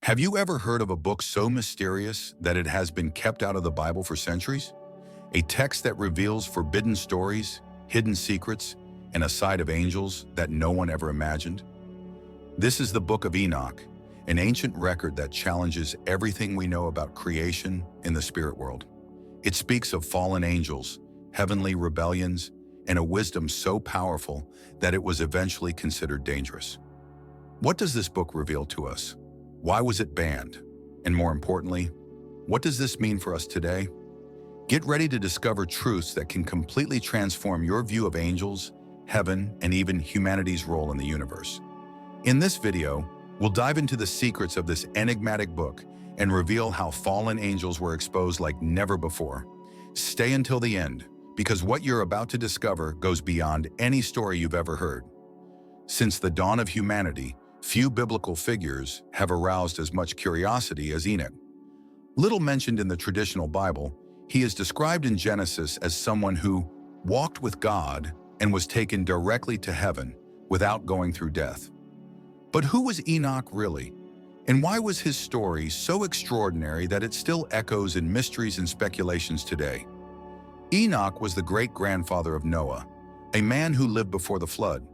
Have you ever heard of a book so mysterious that it has been kept out of the Bible for centuries? A text that reveals forbidden stories, hidden secrets, and a side of angels that no one ever imagined? This is the Book of Enoch, an ancient record that challenges everything we know about creation in the spirit world. It speaks of fallen angels, heavenly rebellions, and a wisdom so powerful that it was eventually considered dangerous. What does this book reveal to us? Why was it banned? And more importantly, what does this mean for us today? Get ready to discover truths that can completely transform your view of angels, heaven, and even humanity's role in the universe. In this video, we'll dive into the secrets of this enigmatic book and reveal how fallen angels were exposed like never before. Stay until the end, because what you're about to discover goes beyond any story you've ever heard. Since the dawn of humanity, few biblical figures have aroused as much curiosity as Enoch. Little mentioned in the traditional Bible, he is described in Genesis as someone who walked with God and was taken directly to heaven without going through death. But who was Enoch really? And why was his story so extraordinary that it still echoes in mysteries and speculations today? Enoch was the great-grandfather of Noah, a man who lived before the flood.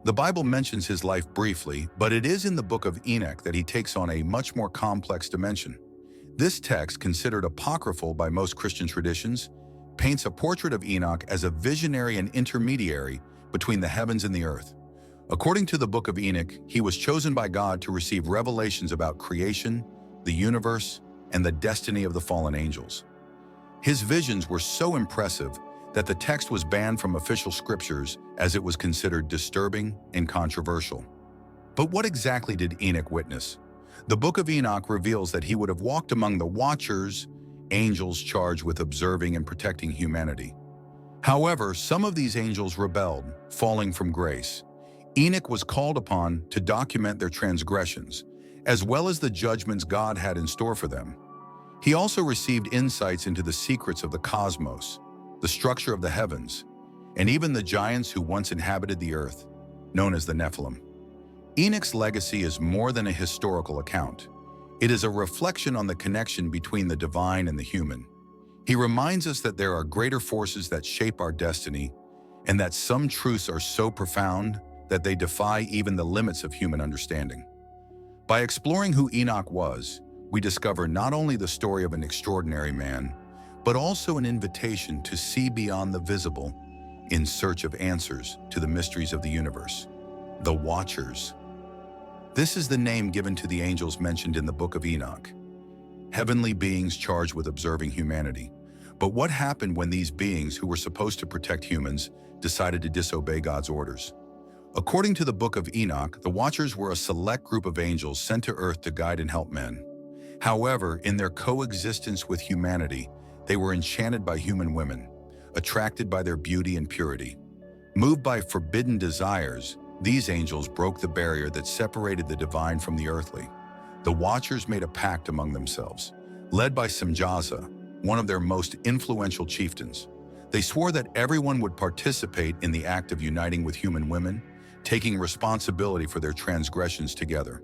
The Bible mentions his life briefly, but it is in the Book of Enoch that he takes on a much more complex dimension. This text, considered apocryphal by most Christian traditions, paints a portrait of Enoch as a visionary and intermediary between the heavens and the earth. According to the Book of Enoch, he was chosen by God to receive revelations about creation, the universe, and the destiny of the fallen angels. His visions were so impressive that the text was banned from official scriptures as it was considered disturbing and controversial. But what exactly did Enoch witness? The Book of Enoch reveals that he would have walked among the Watchers, angels charged with observing and protecting humanity. However, some of these angels rebelled, falling from grace. Enoch was called upon to document their transgressions, as well as the judgments God had in store for them. He also received insights into the secrets of the cosmos, the structure of the heavens, and even the giants who once inhabited the earth, known as the Nephilim. Enoch's legacy is more than a historical account. It is a reflection on the connection between the divine and the human. He reminds us that there are greater forces that shape our destiny, and that some truths are so profound that they defy even the limits of human understanding. By exploring who Enoch was, we discover not only the story of an extraordinary man, but also an invitation to see beyond the visible in search of answers to the mysteries of the universe. The Watchers. This is the name given to the angels mentioned in the Book of Enoch, heavenly beings charged with observing humanity. But what happened when these beings, who were supposed to protect humans, decided to disobey God's orders? According to the Book of Enoch, the Watchers were a select group of angels sent to earth to guide and help men. However, in their coexistence with humanity, they were enchanted by human women, attracted by their beauty and purity. Moved by forbidden desires, these angels broke the barrier that separated the divine from the earthly. The Watchers made a pact among themselves, led by Samjaza, one of their most influential chieftains. They swore that everyone would participate in the act of uniting with human women, taking responsibility for their transgressions together.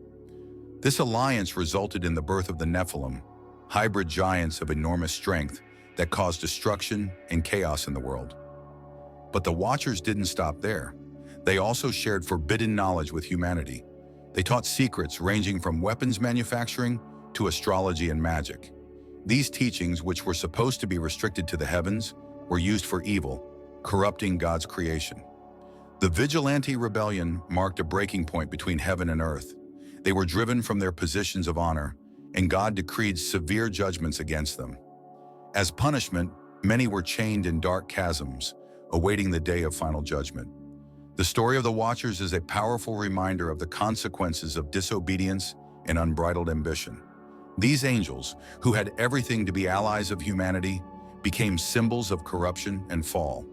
This alliance resulted in the birth of the Nephilim, hybrid giants of enormous strength that caused destruction and chaos in the world. But the Watchers didn't stop there. They also shared forbidden knowledge with humanity. They taught secrets ranging from weapons manufacturing to astrology and magic. These teachings, which were supposed to be restricted to the heavens, were used for evil, corrupting God's creation. The vigilante rebellion marked a breaking point between heaven and earth. They were driven from their positions of honor, and God decreed severe judgments against them. As punishment, many were chained in dark chasms, awaiting the day of final judgment. The story of the Watchers is a powerful reminder of the consequences of disobedience and unbridled ambition. These angels, who had everything to be allies of humanity, became symbols of corruption and fall.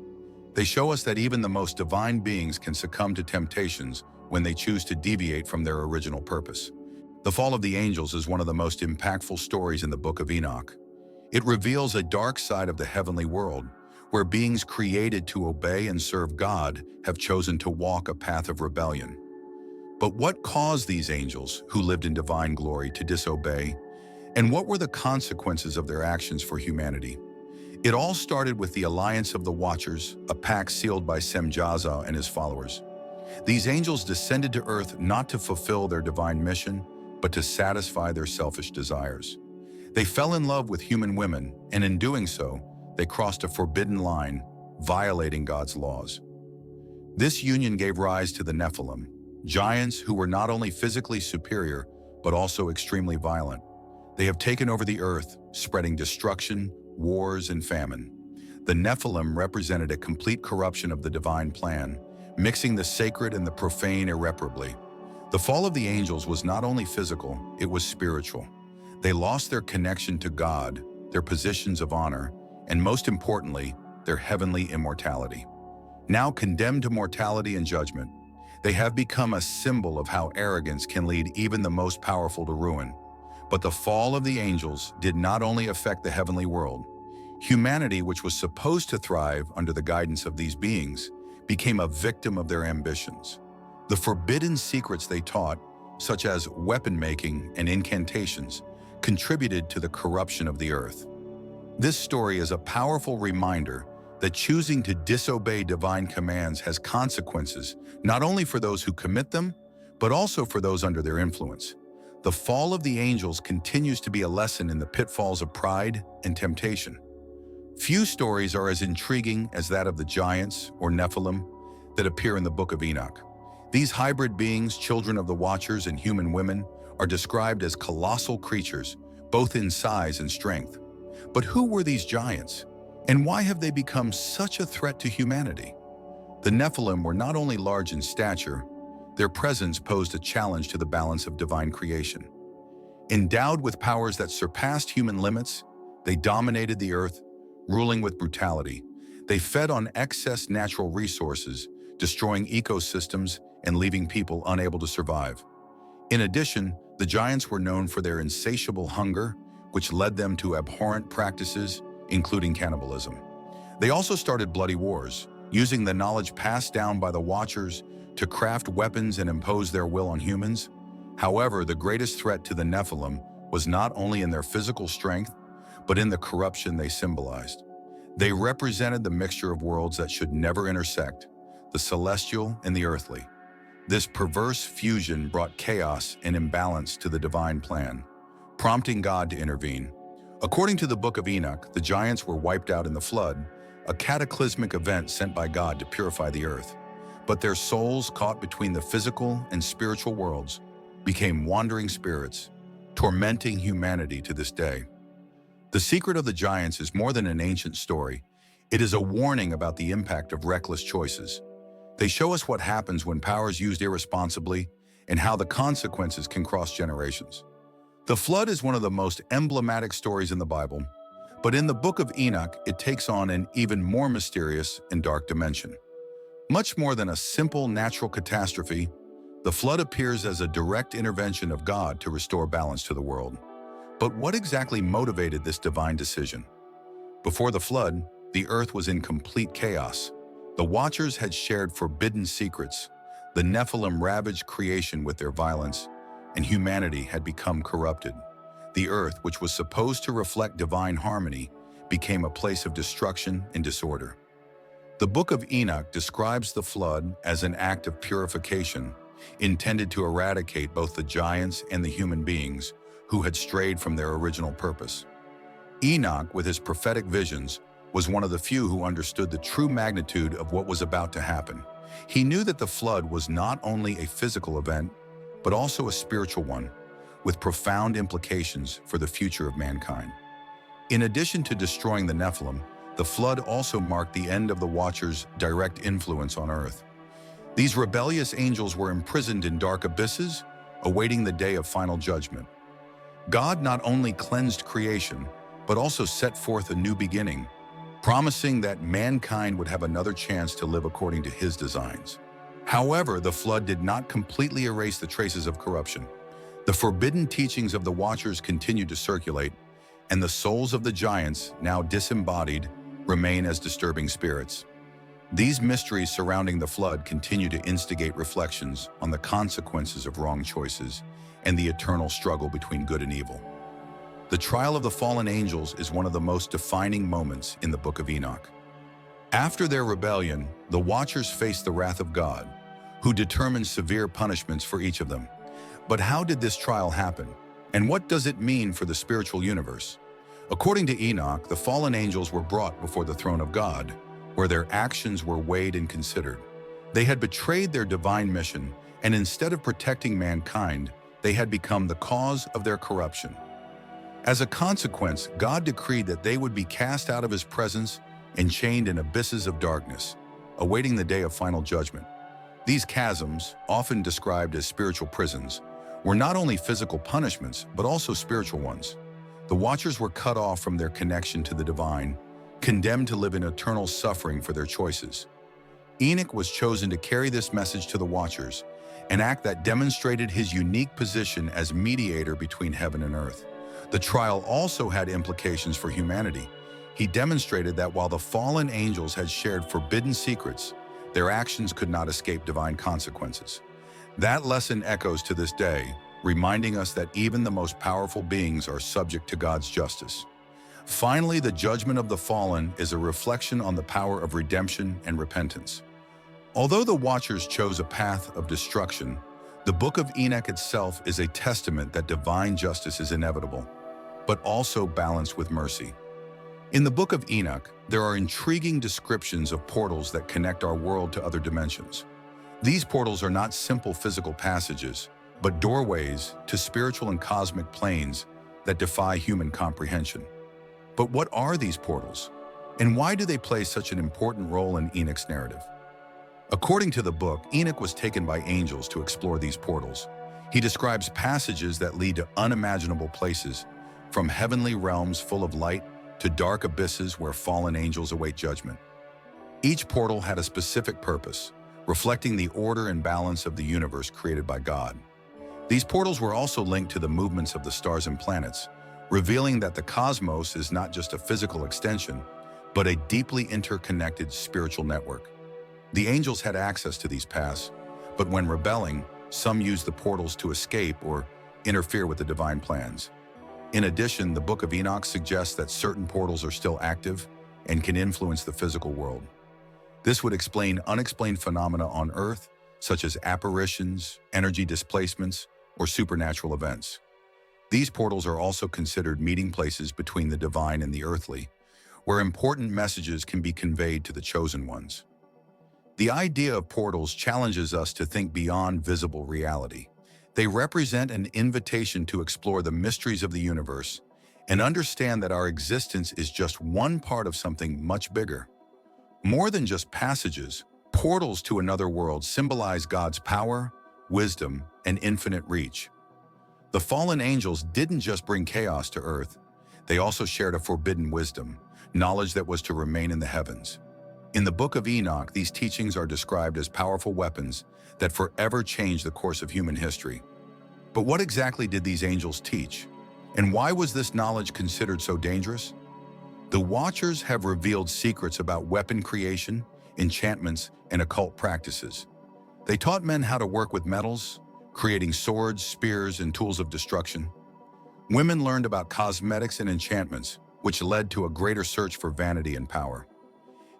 They show us that even the most divine beings can succumb to temptations when they choose to deviate from their original purpose. The fall of the angels is one of the most impactful stories in the Book of Enoch. It reveals a dark side of the heavenly world, where beings created to obey and serve God have chosen to walk a path of rebellion. But what caused these angels, who lived in divine glory, to disobey? And what were the consequences of their actions for humanity? It all started with the Alliance of the Watchers, a pact sealed by Semjaza and his followers. These angels descended to earth not to fulfill their divine mission, but to satisfy their selfish desires. They fell in love with human women, and in doing so, they crossed a forbidden line, violating God's laws. This union gave rise to the Nephilim, giants who were not only physically superior, but also extremely violent. They have taken over the earth, spreading destruction, wars, and famine. The Nephilim represented a complete corruption of the divine plan, mixing the sacred and the profane irreparably. The fall of the angels was not only physical, it was spiritual. They lost their connection to God, their positions of honor, and most importantly, their heavenly immortality. Now condemned to mortality and judgment, they have become a symbol of how arrogance can lead even the most powerful to ruin. But the fall of the angels did not only affect the heavenly world. Humanity, which was supposed to thrive under the guidance of these beings, became a victim of their ambitions. The forbidden secrets they taught, such as weapon making and incantations, contributed to the corruption of the earth. This story is a powerful reminder that choosing to disobey divine commands has consequences, not only for those who commit them, but also for those under their influence. The fall of the angels continues to be a lesson in the pitfalls of pride and temptation. Few stories are as intriguing as that of the giants, or Nephilim, that appear in the Book of Enoch. These hybrid beings, children of the Watchers and human women, are described as colossal creatures, both in size and strength. But who were these giants? And why have they become such a threat to humanity? The Nephilim were not only large in stature, their presence posed a challenge to the balance of divine creation. Endowed with powers that surpassed human limits, they dominated the earth, ruling with brutality. They fed on excess natural resources, destroying ecosystems and leaving people unable to survive. In addition, the giants were known for their insatiable hunger, which led them to abhorrent practices, including cannibalism. They also started bloody wars, using the knowledge passed down by the Watchers to craft weapons and impose their will on humans. However, the greatest threat to the Nephilim was not only in their physical strength, but in the corruption they symbolized. They represented the mixture of worlds that should never intersect, the celestial and the earthly. This perverse fusion brought chaos and imbalance to the divine plan, prompting God to intervene. According to the Book of Enoch, the giants were wiped out in the flood, a cataclysmic event sent by God to purify the earth. But their souls, caught between the physical and spiritual worlds, became wandering spirits, tormenting humanity to this day. The secret of the giants is more than an ancient story. It is a warning about the impact of reckless choices. They show us what happens when power is used irresponsibly and how the consequences can cross generations. The flood is one of the most emblematic stories in the Bible, but in the Book of Enoch, it takes on an even more mysterious and dark dimension. Much more than a simple natural catastrophe, the flood appears as a direct intervention of God to restore balance to the world. But what exactly motivated this divine decision? Before the flood, the earth was in complete chaos. The Watchers had shared forbidden secrets. The Nephilim ravaged creation with their violence, and humanity had become corrupted. The earth, which was supposed to reflect divine harmony, became a place of destruction and disorder. The Book of Enoch describes the flood as an act of purification, intended to eradicate both the giants and the human beings who had strayed from their original purpose. Enoch, with his prophetic visions, was one of the few who understood the true magnitude of what was about to happen. He knew that the flood was not only a physical event, but also a spiritual one, with profound implications for the future of mankind. In addition to destroying the Nephilim, the flood also marked the end of the Watchers' direct influence on earth. These rebellious angels were imprisoned in dark abysses, awaiting the day of final judgment. God not only cleansed creation, but also set forth a new beginning, promising that mankind would have another chance to live according to his designs. However, the flood did not completely erase the traces of corruption. The forbidden teachings of the Watchers continued to circulate, and the souls of the giants, now disembodied, remain as disturbing spirits. These mysteries surrounding the flood continue to instigate reflections on the consequences of wrong choices and the eternal struggle between good and evil. The trial of the fallen angels is one of the most defining moments in the Book of Enoch. After their rebellion, the Watchers face the wrath of God, who determines severe punishments for each of them. But how did this trial happen? And what does it mean for the spiritual universe? According to Enoch, the fallen angels were brought before the throne of God, where their actions were weighed and considered. They had betrayed their divine mission, and instead of protecting mankind, they had become the cause of their corruption. As a consequence, God decreed that they would be cast out of his presence and chained in abysses of darkness, awaiting the day of final judgment. These chasms, often described as spiritual prisons, were not only physical punishments, but also spiritual ones. The Watchers were cut off from their connection to the divine, condemned to live in eternal suffering for their choices. Enoch was chosen to carry this message to the Watchers, an act that demonstrated his unique position as mediator between heaven and earth. The trial also had implications for humanity. He demonstrated that while the fallen angels had shared forbidden secrets, their actions could not escape divine consequences. That lesson echoes to this day, reminding us that even the most powerful beings are subject to God's justice. Finally, the judgment of the fallen is a reflection on the power of redemption and repentance. Although the Watchers chose a path of destruction, the Book of Enoch itself is a testament that divine justice is inevitable, but also balanced with mercy. In the Book of Enoch, there are intriguing descriptions of portals that connect our world to other dimensions. These portals are not simple physical passages, but doorways to spiritual and cosmic planes that defy human comprehension. But what are these portals? And why do they play such an important role in Enoch's narrative? According to the book, Enoch was taken by angels to explore these portals. He describes passages that lead to unimaginable places, from heavenly realms full of light to dark abysses where fallen angels await judgment. Each portal had a specific purpose, reflecting the order and balance of the universe created by God. These portals were also linked to the movements of the stars and planets, revealing that the cosmos is not just a physical extension, but a deeply interconnected spiritual network. The angels had access to these paths, but when rebelling, some used the portals to escape or interfere with the divine plans. In addition, the Book of Enoch suggests that certain portals are still active and can influence the physical world. This would explain unexplained phenomena on Earth, such as apparitions, energy displacements, or supernatural events. These portals are also considered meeting places between the divine and the earthly, where important messages can be conveyed to the chosen ones. The idea of portals challenges us to think beyond visible reality. They represent an invitation to explore the mysteries of the universe and understand that our existence is just one part of something much bigger. More than just passages, portals to another world symbolize God's power, wisdom, and infinite reach. The fallen angels didn't just bring chaos to earth, they also shared a forbidden wisdom, knowledge that was to remain in the heavens. In the Book of Enoch, these teachings are described as powerful weapons that forever change the course of human history. But what exactly did these angels teach? And why was this knowledge considered so dangerous? The Watchers have revealed secrets about weapon creation, enchantments, and occult practices. They taught men how to work with metals, creating swords, spears, and tools of destruction. Women learned about cosmetics and enchantments, which led to a greater search for vanity and power.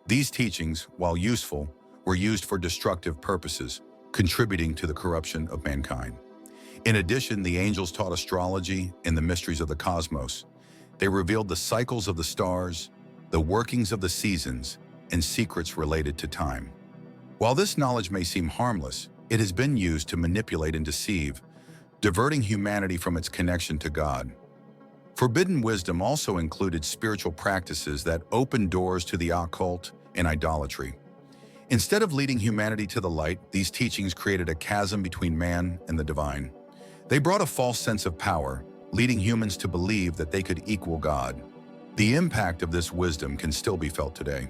These teachings, while useful, were used for destructive purposes, contributing to the corruption of mankind. In addition, the angels taught astrology and the mysteries of the cosmos. They revealed the cycles of the stars, the workings of the seasons, and secrets related to time. While this knowledge may seem harmless, it has been used to manipulate and deceive, diverting humanity from its connection to God. Forbidden wisdom also included spiritual practices that opened doors to the occult and idolatry. Instead of leading humanity to the light, these teachings created a chasm between man and the divine. They brought a false sense of power, leading humans to believe that they could equal God. The impact of this wisdom can still be felt today.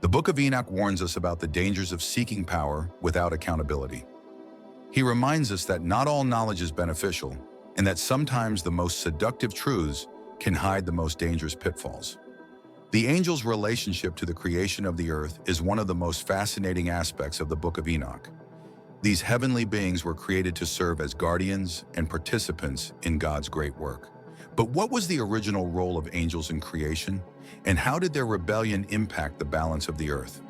The Book of Enoch warns us about the dangers of seeking power without accountability. He reminds us that not all knowledge is beneficial, and that sometimes the most seductive truths can hide the most dangerous pitfalls. The angel's relationship to the creation of the earth is one of the most fascinating aspects of the Book of Enoch. These heavenly beings were created to serve as guardians and participants in God's great work. But what was the original role of angels in creation, and how did their rebellion impact the balance of the earth?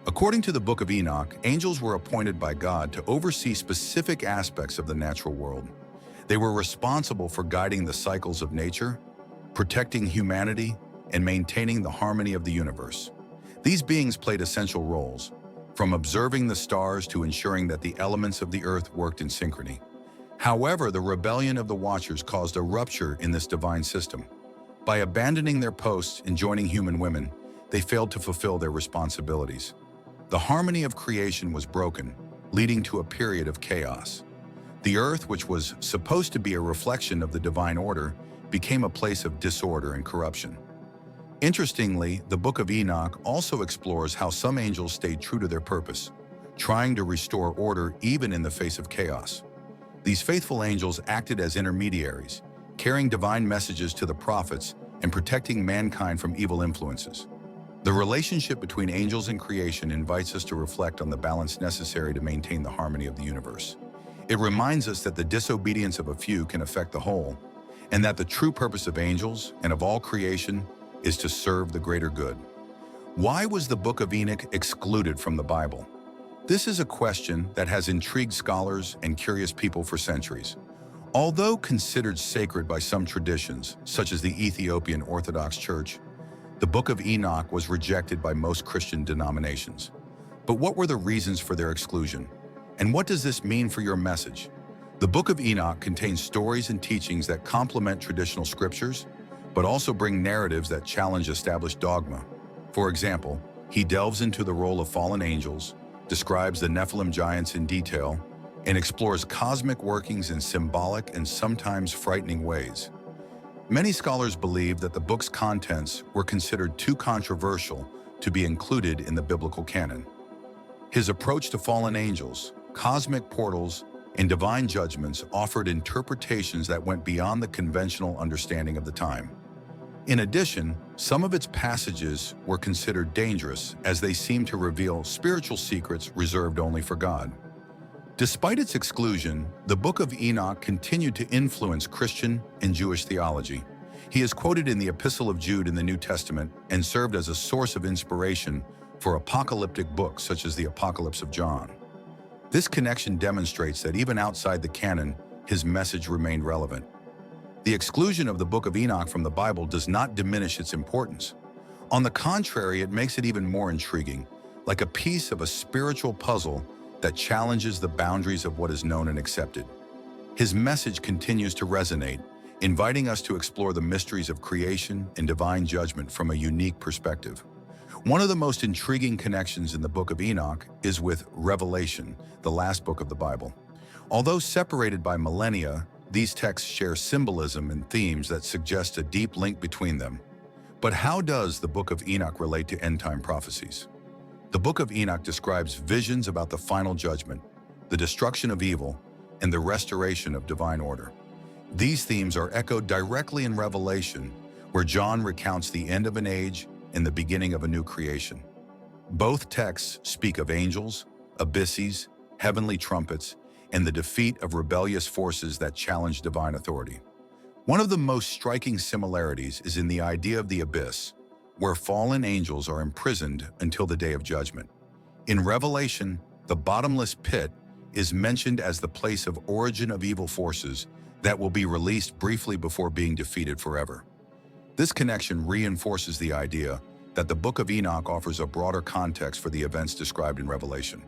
According to the Book of Enoch, angels were appointed by God to oversee specific aspects of the natural world. They were responsible for guiding the cycles of nature, protecting humanity, and maintaining the harmony of the universe. These beings played essential roles, from observing the stars to ensuring that the elements of the earth worked in synchrony. However, the rebellion of the Watchers caused a rupture in this divine system. By abandoning their posts and joining human women, they failed to fulfill their responsibilities. The harmony of creation was broken, leading to a period of chaos. The earth, which was supposed to be a reflection of the divine order, became a place of disorder and corruption. Interestingly, the Book of Enoch also explores how some angels stayed true to their purpose, trying to restore order even in the face of chaos. These faithful angels acted as intermediaries, carrying divine messages to the prophets and protecting mankind from evil influences. The relationship between angels and creation invites us to reflect on the balance necessary to maintain the harmony of the universe. It reminds us that the disobedience of a few can affect the whole, and that the true purpose of angels and of all creation is to serve the greater good. Why was the Book of Enoch excluded from the Bible? This is a question that has intrigued scholars and curious people for centuries. Although considered sacred by some traditions, such as the Ethiopian Orthodox Church, the Book of Enoch was rejected by most Christian denominations. But what were the reasons for their exclusion? And what does this mean for your message? The Book of Enoch contains stories and teachings that complement traditional scriptures, but also bring narratives that challenge established dogma. For example, he delves into the role of fallen angels, describes the Nephilim giants in detail, and explores cosmic workings in symbolic and sometimes frightening ways. Many scholars believe that the book's contents were considered too controversial to be included in the biblical canon. His approach to fallen angels, cosmic portals, and divine judgments offered interpretations that went beyond the conventional understanding of the time. In addition, some of its passages were considered dangerous as they seemed to reveal spiritual secrets reserved only for God. Despite its exclusion, the Book of Enoch continued to influence Christian and Jewish theology. He is quoted in the Epistle of Jude in the New Testament and served as a source of inspiration for apocalyptic books such as the Apocalypse of John. This connection demonstrates that even outside the canon, his message remained relevant. The exclusion of the Book of Enoch from the Bible does not diminish its importance. On the contrary, it makes it even more intriguing, like a piece of a spiritual puzzle that challenges the boundaries of what is known and accepted. His message continues to resonate, inviting us to explore the mysteries of creation and divine judgment from a unique perspective. One of the most intriguing connections in the Book of Enoch is with Revelation, the last book of the Bible. Although separated by millennia, these texts share symbolism and themes that suggest a deep link between them. But how does the Book of Enoch relate to end-time prophecies? The Book of Enoch describes visions about the final judgment, the destruction of evil, and the restoration of divine order. These themes are echoed directly in Revelation, where John recounts the end of an age and the beginning of a new creation. Both texts speak of angels, abysses, heavenly trumpets, and the defeat of rebellious forces that challenge divine authority. One of the most striking similarities is in the idea of the abyss, where fallen angels are imprisoned until the day of judgment. In Revelation, the bottomless pit is mentioned as the place of origin of evil forces that will be released briefly before being defeated forever. This connection reinforces the idea that the Book of Enoch offers a broader context for the events described in Revelation.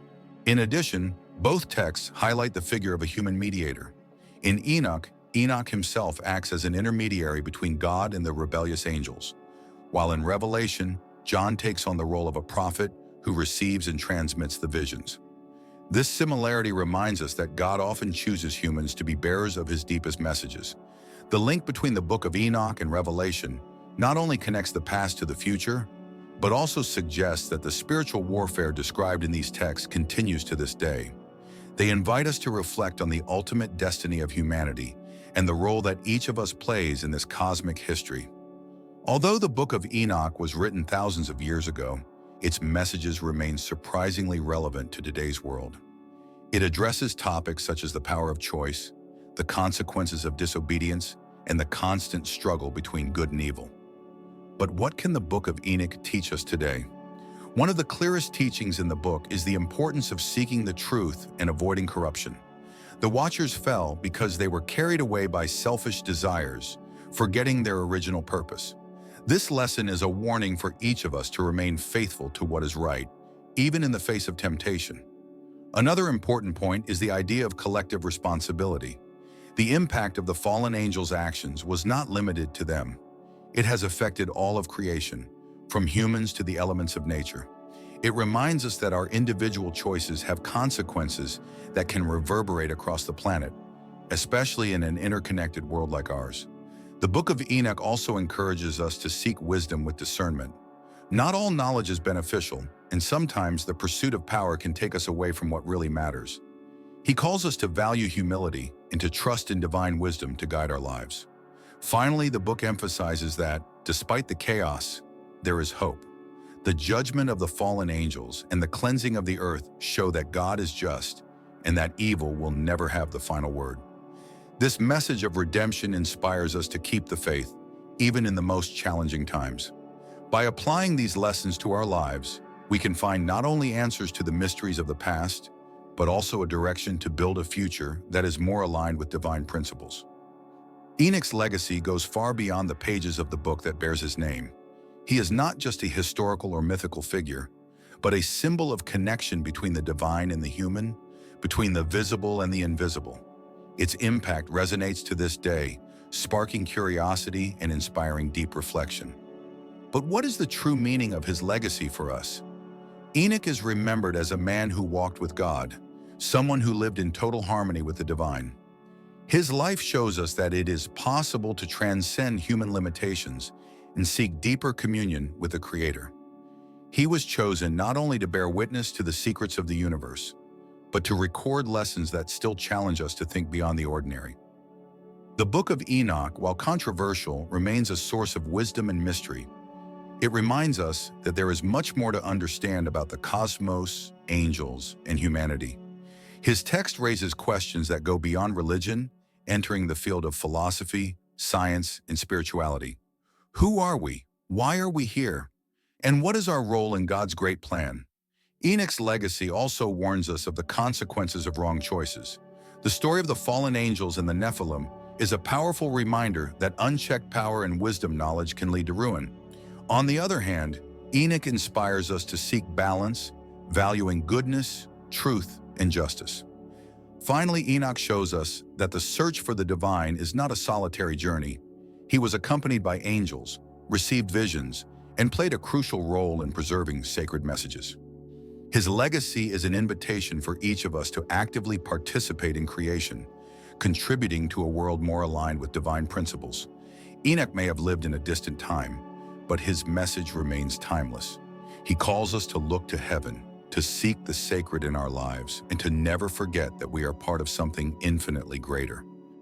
In addition, both texts highlight the figure of a human mediator. In Enoch, Enoch himself acts as an intermediary between God and the rebellious angels, while in Revelation, John takes on the role of a prophet who receives and transmits the visions. This similarity reminds us that God often chooses humans to be bearers of his deepest messages. The link between the Book of Enoch and Revelation not only connects the past to the future, but also suggests that the spiritual warfare described in these texts continues to this day. They invite us to reflect on the ultimate destiny of humanity and the role that each of us plays in this cosmic history. Although the Book of Enoch was written thousands of years ago, its messages remain surprisingly relevant to today's world. It addresses topics such as the power of choice, the consequences of disobedience, and the constant struggle between good and evil. But what can the Book of Enoch teach us today? One of the clearest teachings in the book is the importance of seeking the truth and avoiding corruption. The Watchers fell because they were carried away by selfish desires, forgetting their original purpose. This lesson is a warning for each of us to remain faithful to what is right, even in the face of temptation. Another important point is the idea of collective responsibility. The impact of the fallen angels' actions was not limited to them. It has affected all of creation, from humans to the elements of nature. It reminds us that our individual choices have consequences that can reverberate across the planet, especially in an interconnected world like ours. The Book of Enoch also encourages us to seek wisdom with discernment. Not all knowledge is beneficial, and sometimes the pursuit of power can take us away from what really matters. He calls us to value humility and to trust in divine wisdom to guide our lives. Finally, the book emphasizes that, despite the chaos, there is hope. The judgment of the fallen angels and the cleansing of the earth show that God is just and that evil will never have the final word. This message of redemption inspires us to keep the faith, even in the most challenging times. By applying these lessons to our lives, we can find not only answers to the mysteries of the past, but also a direction to build a future that is more aligned with divine principles. Enoch's legacy goes far beyond the pages of the book that bears his name. He is not just a historical or mythical figure, but a symbol of connection between the divine and the human, between the visible and the invisible. Its impact resonates to this day, sparking curiosity and inspiring deep reflection. But what is the true meaning of his legacy for us? Enoch is remembered as a man who walked with God, someone who lived in total harmony with the divine. His life shows us that it is possible to transcend human limitations and seek deeper communion with the Creator. He was chosen not only to bear witness to the secrets of the universe, but to record lessons that still challenge us to think beyond the ordinary. The Book of Enoch, while controversial, remains a source of wisdom and mystery. It reminds us that there is much more to understand about the cosmos, angels, and humanity. His text raises questions that go beyond religion, entering the field of philosophy, science, and spirituality. Who are we? Why are we here? And what is our role in God's great plan? Enoch's legacy also warns us of the consequences of wrong choices. The story of the fallen angels and the Nephilim is a powerful reminder that unchecked power and wisdom knowledge can lead to ruin. On the other hand, Enoch inspires us to seek balance, valuing goodness, truth, and justice. Finally, Enoch shows us that the search for the divine is not a solitary journey. He was accompanied by angels, received visions, and played a crucial role in preserving sacred messages. His legacy is an invitation for each of us to actively participate in creation, contributing to a world more aligned with divine principles. Enoch may have lived in a distant time, but his message remains timeless. He calls us to look to heaven, to seek the sacred in our lives, and to never forget that we are part of something infinitely greater.